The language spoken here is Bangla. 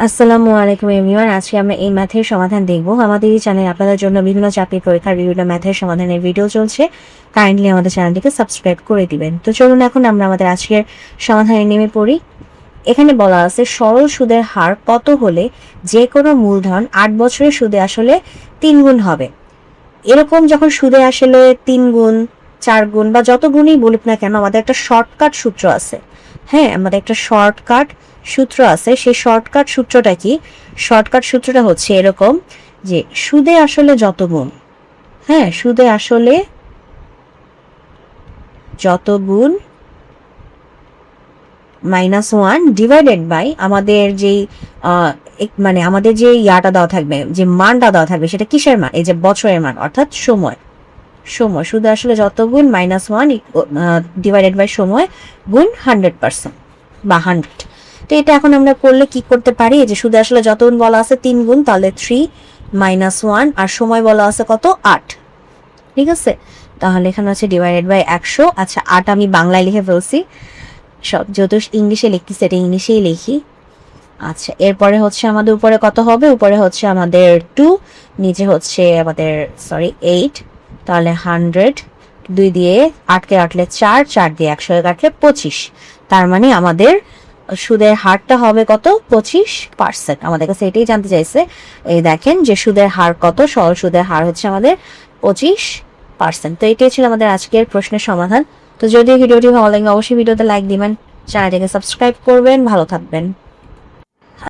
আসসালামু আলাইকুম এভরিওয়ান। আজকে আমরা এই ম্যাথের সমাধান দেখব। আমাদের এই চ্যানেলে আপনাদের জন্য বিভিন্ন চাকরির পরীক্ষার বিভিন্ন ম্যাথের সমাধানের ভিডিও চলছে। কাইন্ডলি আমাদের চ্যানেলটিকে সাবস্ক্রাইব করে দিবেন। তো চলুন এখন আমরা আমাদের আজকের সমাধানে নেমে পড়ি। এখানে বলা আছে সরল সুদের হার কত হলে যে কোনো মূলধন 8 বছরের সুদে আসলে 3 গুণ হবে। এরকম যখন সুদে আসলে 3 গুণ 4 গুণ বা যত গুণই বলুক না কেন, আমাদের একটা শর্টকাট সূত্র আছে। হ্যাঁ, আমাদের একটা শর্টকাট সূত্র আছে। সেই শর্টকাট সূত্রটা কি? শর্টকাট সূত্রটা হচ্ছে এরকম যে সুদে আসলে যত গুণ, হ্যাঁ সুদে আসলে যত গুণ -1 ডিভাইডেড বাই আমাদের যেই মানে আমাদের যে ইয়াটা দেওয়া থাকবে, যে মানটা দেওয়া থাকবে, সেটা কিসের মান? এই যে বছরের মান, অর্থাৎ সময়। সময় সুদে আসলে যত গুণ -1 ডিভাইডেড বাই সময় গুণ 100% বা 100। তো এটা এখন আমরা করলে কি করতে পারি? এই যে সুদে আসলে যত গুণ বলা আছে 3 গুণ, তাহলে 3 -1, আর সময় বলা আছে কত? 8। ঠিক আছে, তাহলে এখানে হচ্ছে ডিভাইডেড বাই 100। আচ্ছা, 8 আমি বাংলায় লিখে ফেলছি, সব যেহেতু ইংলিশে লিখতেছি এটা ইংলিশেই লিখি। আচ্ছা, এরপরে হচ্ছে আমাদের উপরে কত হবে? উপরে হচ্ছে আমাদের 2, নিচে হচ্ছে আমাদের 8। তাহলে 100, 2 দিয়ে 8কে কাটলে 4, 4 দিয়ে 100 কাটলে 25। তার মানে আমাদের সুদের হারটা হবে কত? 25%। আমাদের কাছে এটাই জানতে চাইছে। এই দেখেন যে সুদের হার কত, সরল সুদের হার হচ্ছে আমাদের 25%। তো এটাই ছিল আমাদের আজকের প্রশ্নের সমাধান। তো যদি ভিডিওটি ভালো লাগে অবশ্যই ভিডিওতে লাইক দিবেন, চ্যানেলটিকে সাবস্ক্রাইব করবেন। ভালো থাকবেন।